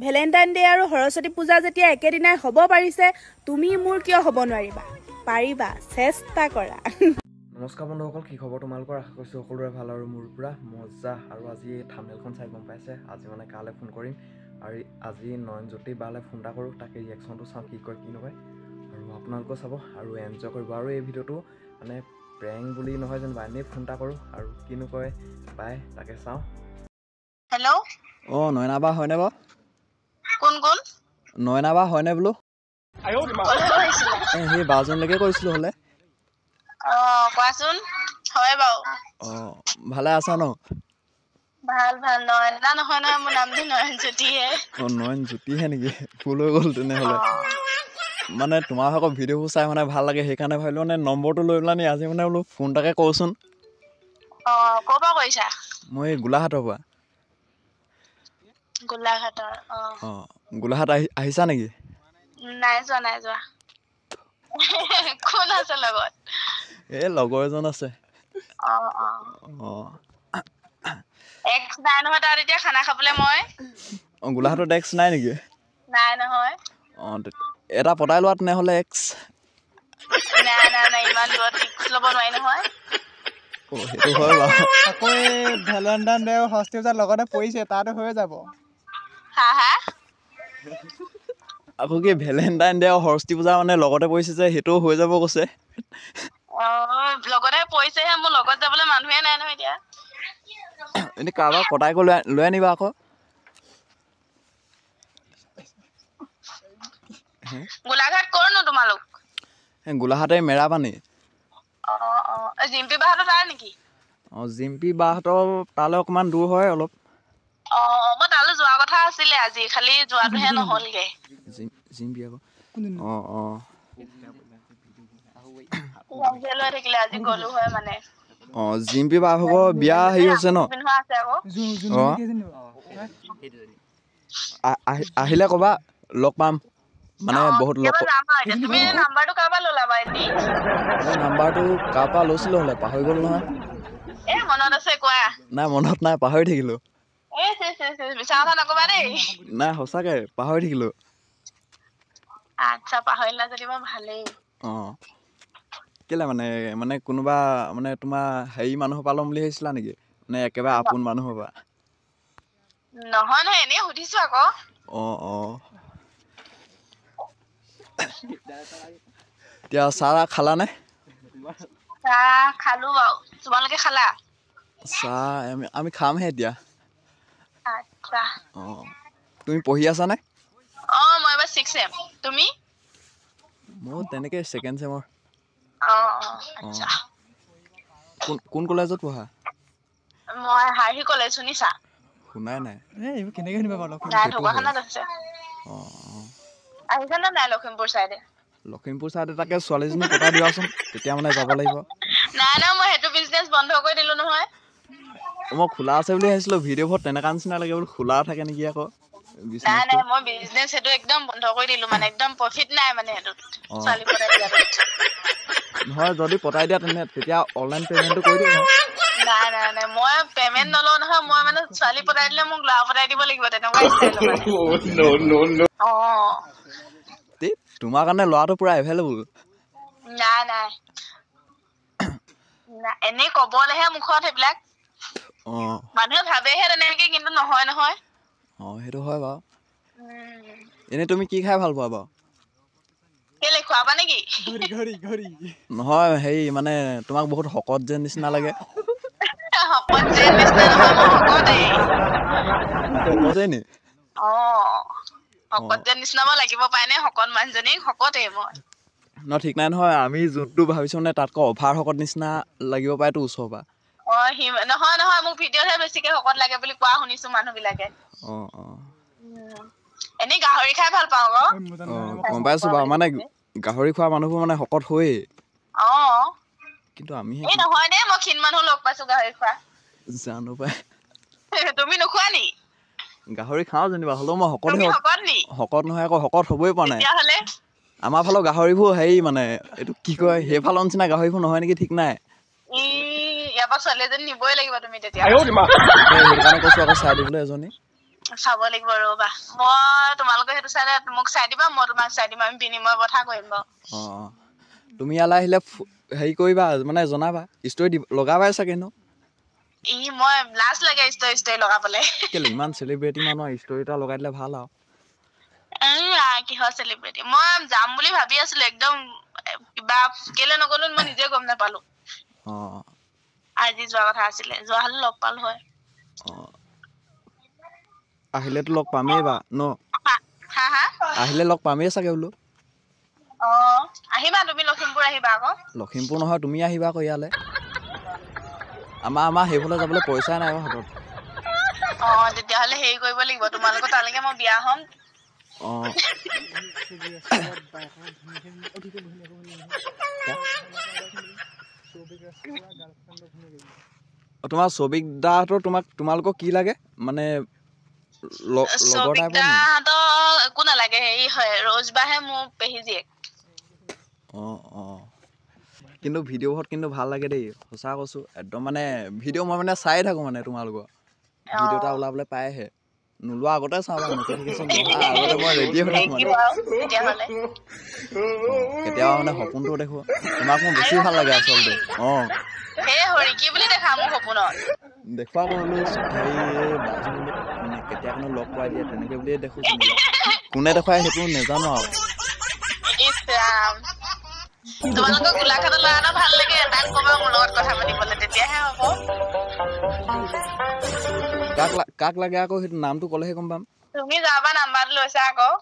Valentine day আৰু সৰস্বতী পূজা যেতিয়া একেদিনাই হ'ব পাৰিছে, তুমি মোৰ কিয় হ'ব নোৱাৰিবা? পাৰিবা, চেষ্টা কৰা। নমস্কাৰ বন্ধুসকল, কি খবৰ তোমালোকৰ? আশা কৰিছোঁ সকলোৰে ভাল আৰু মোৰ পুৰা মজা। আৰু আজি থাম্বনেইলখন চাই গম পাইছে, আজি মানে কালৈ ফোন কৰিম আৰু আজি নয়নজ্যোতি বালৈ ফোন এটা কৰোঁ, তাকে ৰিয়েকশ্যনটো চাওঁ কি কয় কি নকয় আৰু আপোনালোকেও চাব আৰু এনজয় কৰিব। আৰু এই ভিডিঅ'টো মানে প্ৰেংক বুলি নহয় যেনিবা, এনেই ফোন এটা কৰোঁ আৰু কিনো কয় বাই, তাকে চাওঁ। হেল্ল', নয়নাবা হয়নে বাৰু? কোন কোন? নয়নাবা হয়নে বোলো? সেই বাজনলৈকে কৰিছিলোঁ হ'লে। কোৱাচোন। হয় বাৰু। ভালে আছা ন? ভাল ভাল। নয়না নহয় নহয়, মোৰ নামটো নয়নজ্যোতিহে। নয়নজ্যোতিহে নেকি? ভুল হৈ গ'ল তেনেহ'লে। মানে তোমাৰ আকৌ ভিডিঅ'বোৰ চাই মানে ভাল লাগে, সেইকাৰণে ভাবিলোঁ মানে নম্বৰটো লৈ পেলাই নি আজি মানে বোলো ফোন এটাকে কৰোঁচোন। ক'ৰ পৰা কৰিছা? মই এই গোলাঘাটৰ পৰা। গোলাঘাটৰ। গোলাঘাট আহিছা নেকি? নাই যোৱা। কোন আছে লগত? এই লগৰ এজন আছে। এক্স নাই নহয় তাত এতিয়া খানা খাবলৈ মই। গোলাঘাটত এক্স নাই নেকি? নাই নহয়। এটা পতাই লোৱা তেনেহ'লে এক্স। নাই, ইমান দূৰত ৰিস্ক ল'ব নোৱাৰি নহয়। সেইটো হয় বাৰু। আকৌ এই ভেলেণ্টাইন ডে আৰু সৰস্বতী পূজাৰ লগতে পৰিছে, তাতো হৈ যাব। হা? আকৌ কি ভেলেণ্টাইন ডে আৰু সৰস্বতী পূজা মানে লগতে পৰিছে যে সেইটোও হৈ যাব কৈছে। লগতে পৰিছেহে, মোৰ লগত যাবলৈ মানুহে নাই নহয় এতিয়া। এনেই কাৰোবাক পতাই কৰি লৈ আনিবা আকৌ। গোলাঘাট ক'ৰনো তোমালোক? গোলাঘাটে মেৰাপানী। জিম্পী বাহঁতৰ তাৰ নেকি? জিম্পী বাহঁতৰ তালৈ অকণমান দূৰ হয় অলপ। মই তালৈ যোৱা কথা আছিলে আজি, খালি যোৱাটোহে নহ'লগে। জিম্পী আকৌ লৈ থাকিলে আজি গ'লো হয় মানে। জিম্পী বাহঁতৰ বিয়া হেৰি হৈছে ন? আছে আকৌ। আহিলে ক'বা, লগ পাম। মানে বহুত লগ তুমি নাম্বাৰটো কাৰোবাৰ ল'লা বাৰু এনে? মই নাম্বাৰটো কাৰোবাৰ পৰা লৈছিলোঁ হ'লে, পাহৰি গ'লো নহয়। মনত আছে কোৱা? নাই মনত নাই, পাহৰি থাকিলোঁ। মিছা কথা নকবা দেই। নাই সঁচাকে পাহৰি থাকিলোঁ। আচ্ছা, পাহৰিলা যদি বাৰু ভালেই। কেলে মানে কোনোবা মানে তোমাৰ হেৰি মানুহৰ পৰা ল'ম বুলি ভাবিছিলা নেকি? নে একেবাৰে আপোন মানুহৰ পৰা? নহয়, এনেই সুধিছো আকৌ। এতিয়া চাহ খালানে? চাহ খালো বাৰু, তোমালোকে খালা? চাহ আমি খামহে এতিয়া। আচ্ছা। তুমি পঢ়ি আছানে? মই এবাৰ 6 ছেম। তুমি? মই তেনেকে 2nd ছেমৰ। আচ্ছা। কোন কলেজত পঢ়া? মই হাৰহি কলেজ, শুনিছা? শুনাই নাই। এইবোৰ কেনেকে শুনিবা বাৰু? ঢকুৱাখানাত আছে। আহিছা নে নাই লখিমপুৰ চাইডে? লখিমপুৰ চাইডে তাকে ছোৱালীজনী পতাই দিবাচোন, তেতিয়া মানে যাব লাগিব। নাই, মই সেইটো বিজনেছ বন্ধ কৰি দিলো নহয়। মই খোলা আছে বুলি ভাবিছিলোঁ, ভিডিঅ'বোৰত তেনেকা নিচিনা লাগে বোলো খোলা থাকে নেকি আকৌ। নাই, মই বিজনেছ সেইটো একদম বন্ধ কৰি দিলো, মানে একদম প্ৰফিট নাই মানে সেইটোত। ছোৱালী পতাই দিয়াটোত। নহয়, যদি পতাই দিয়া তেতিয়া অনলাইন পে'মেণ্টটো কৰি দিম আৰু। নাই, মই পেমেন্ট নলওঁ নহয়। মই মানে ছোৱালী পতাই দিলে মোক ল'ৰা পতাই দিব লাগিব, তেনেকুৱা ষ্টাইলৰ মানে। তোমাৰ কাৰণে ল'ৰাটো পুৰা এভেইলেবল। নাই, এনেই কবলেহে মুখত সেইবিলাক। মানুহে ভাবেহে তেনেকে, কিন্তু নহয়। সেইটো হয় বাৰু। এনেই তুমি কি খাই ভাল পোৱা বাৰু? কেলে খোৱাবা নেকি? ঘড়ী। নহয়, হেৰি মানে তোমাক বহুত শকত যেন নিচিনা লাগে। শকত যেন নিচিনা নহয়, মই শকতেই। শকতেই নি? শকত যেন নিচিনা মই লাগিব পাই নে? শকত মানুহজনী শকতেই মই। ঠিক নাই নহয়, আমি যোনটো ভাবিছো মানে তাতকৈ অভাৰ শকত নিচিনা লাগিব পাৰেতো ওচৰৰ পৰা। নহয়, মোক ভিডিঅ'তহে বেছিকে শকত লাগে বুলি কোৱা শুনিছো মানুহ বিলাকে। এনেই গাহৰি খাই ভাল পাওঁ আকৌ। গম পাইছো বাৰু, মানে গাহৰি খোৱা মানুহবোৰ মানে শকত হয়েই। কিন্তু আমি নহয় দেই, মই ক্ষীণ মানুহ লগ পাইছো গাহৰি খোৱা। জানো পাই। তুমি নোখোৱা নি? গাহৰি খাওঁ যেনিবা, হ'লেও মই শকত নহয় আকৌ, শকত হ'বই পৰা নাই। আমাৰ ফালৰ গাহৰিবোৰ হেৰি মানে এইটো কি কয়, সেইফালৰ নিচিনা গাহৰিবোৰ নহয় নেকি ঠিক নাই। ইয়াৰ পৰা ছোৱালী এজনী নিবই লাগিব তুমি তেতিয়া। সেইটো কাৰণে কৈছো আকৌ চাই দিবলৈ এজনী। চাব লাগিব ৰ'বা মই তোমালোকে সেইটো চাইডে মোক চাই দিবা মই তোমাক চাই দিম আমি বিনিময় কথা কৰিম বাৰু অঁ তুমি ইয়ালৈ আহিলে হেৰি কৰিবা মানে জনাবা ষ্টৰি লগাবাই চাগে ন মই লাজ লাগে ষ্টৰি লগাবলে কেলে ইমান চেলিব্ৰিটি মানুহৰ ষ্টৰি এটা লগাই দিলে ভাল আৰু কিহৰ চেলিব্ৰিটি মই যাম বুলি ভাবি আছিলো একদম কিবা কেলে নগলো মই নিজে গম নাপালো অঁ আজি যোৱা কথা আছিলে যোৱা হলে লগ পালো হয় অঁ আহিলেতো লগ পামেই বা ন হা হা আহিলে লগ পামেই চাগে বোলো আহিবা তুমি লখিমপুৰ আহিবা আকৌ লখিমপুৰ নহয় তুমি আহিবা আকৌ ইয়ালৈ আমাৰ সেইফালে যাবলৈ পইচাই নাই হাতত তেতিয়াহ'লে হেৰি কৰিব লাগিব তোমালোকৰ তালৈকে মই বিয়া হ'ম অঁ তোমাৰ সৌভিক দাহঁতৰ তোমালোকক কি লাগে মানে লগৰ টাইপৰ একো নালাগে হেৰি হয় ৰ'জবাহে মোৰ পেহী জীয়েক অঁ কিন্তু ভিডিঅ'ত কিন্তু ভাল লাগে দেই সঁচা কৈছোঁ একদম মানে ভিডিঅ' মই মানে চাই থাকোঁ মানে তোমালোকৰ ভিডিঅ' এটা ওলাবলৈ পায়হে নোলোৱা আগতে চাওঁ বাৰু নটিফিকেশ্যন নহা আগতে মই ৰেডি হৈ থাকোঁ মানে কেতিয়াবা মানে সপোনটো দেখোঁ তোমাক মোৰ বেছি ভাল লাগে আচলতে অঁ দেখুৱা ক'লো হেৰি কেতিয়াকনো লগ পোৱাই দিয়ে তেনেকৈ বুলিয়ে দেখোঁ কোনে দেখুৱাই সেইটো নাজানো আৰু তোমালোকৰ গোলাঘাটৰ ল'ৰা এটা ভাল লাগে তাক ক'বা মোৰ লগত কথা পাতিবলৈ তেতিয়াহে হ'ব কাক লাগে আকৌ সেইটো নামটো ক'লেহে গম পাম তুমি যাবা নাম্বাৰটো লৈছা আকৌ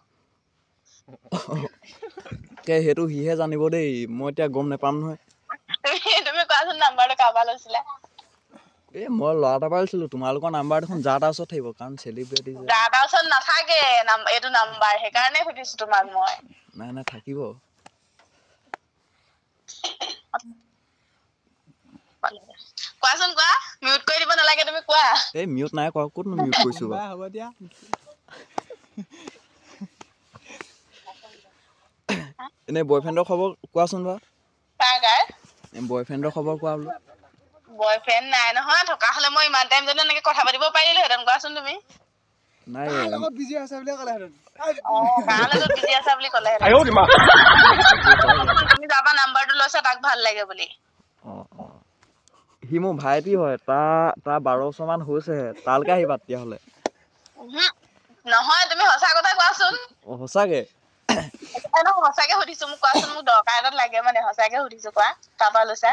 সেইটো সিহে জানিব দেই মই এতিয়া গম নাপাম নহয় তুমি কোৱাচোন নাম্বাৰটো কাৰোবাৰ লৈছিলা মই ল'ৰা এটা পাইছিলো তোমালোকৰ নাম্বাৰ দেখোন যাৰ তাৰ ওচৰত থাকিব কাৰণ চেলিব্ৰিটি যাৰ তাৰ ওচৰত নাথাকে এইটো নাম্বাৰ সেইকাৰণে সুধিছো তোমাক মই নাই থাকিব কোৱাচোন কোৱা মিউট কৰি দিব নালাগে তুমি কোৱা এই মিউট নাই কোৱা ক'তনো মিউট কৰিছো বাৰু হ'ব দিয়া এনে বয়ফ্ৰেণ্ডৰ খবৰ কোৱাচোন বাৰু কাৰ বয়ফ্ৰেণ্ডৰ খবৰ কোৱা বোলো বয়ফ্ৰেণ্ড নাই নহয় থকা হলে মই ইমান টাইম যদি এনেকে কথা পাতিব পাৰিলোহেঁতেন কোৱাচোন তুমি নাই বিজি আছে বুলি ক'লেহেঁতেন কাৰ লগত বিজি আছা বুলি ক'লেহেঁতেন তুমি যাবা নাম্বাৰটো লৈছা তাক ভাল লাগে বুলি সি মোৰ ভাইটি হয় তাৰ 12 বছৰমান হৈছেহে তালৈকে আহিবা তেতিয়াহ'লে নহয় তুমি সঁচা কথা কোৱাচোন সঁচাকে সঁচাকে সুধিছো মোক কোৱাচোন মোক দৰকাৰ এটাত লাগে মানে সঁচাকে সুধিছো কোৱা তাৰপৰা লৈছা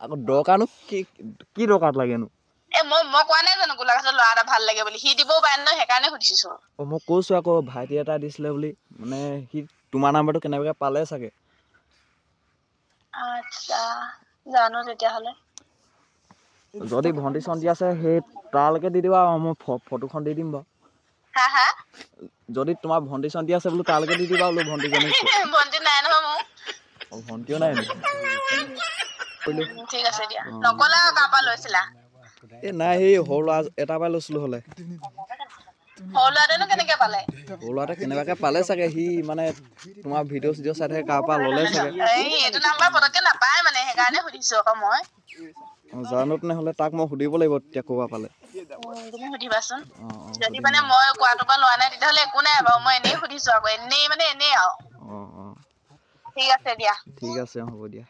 আকৌ দৰকাৰনো কি দৰকাৰত লাগেনো মই কোৱা নাই জানো গোলাঘাটৰ ল'ৰা এটা ভাল লাগে বুলি সি দিবও পাৰে নহয় সেইকাৰণে সুধিছো মই কৈছো আকৌ ভাইটি এটা দিছিলে বুলি মানে সি তোমাৰ নাম্বাৰটো কেনেবাকে পালে চাগে আচ্ছা জানো তেতিয়াহ'লে যদি ভণ্টি চণ্টি আছে সেই তালৈকে দি দিবা মই ফটোখন দি দিম বাৰু হা যদি তোমাৰ ভণ্টি চণ্টি আছে বোলো তালৈকে দি দিবা বোলো ভণ্টিজনী ভণ্টি নাই নহয় মোৰ ভণ্টিও নাই নেকি ঠিক আছে দিয়া নকলা কাপা লৈছিলা নাই সেই সৰু ল'ৰা এটা পাই লৈছিলো হ'লে সৰু ল'ৰাটোনো কেনেকে পালে সৰু ল'ৰাটো কেনেবাকে পালে চাগে সি মানে তোমাৰ ভিডিঅ' চিডিঅ' চাই থাকে কাৰ পৰা ল'লে চাগে এইটো নাম্বাৰ পতককে নাপায় মানে সেইকাৰণে সুধিছো আকৌ মই জানো তেনেহ'লে তাক মই সুধিব লাগিব তেতিয়া ক'বা পালে তুমি সুধিবাচোন যদি মানে মই কোৱাটো পৰা লোৱা নাই তেতিয়াহ'লে একো নাই বাৰু মই এনেই সুধিছো আকৌ এনেই আৰু ঠিক আছে দিয়া ঠিক আছে হ'ব দিয়া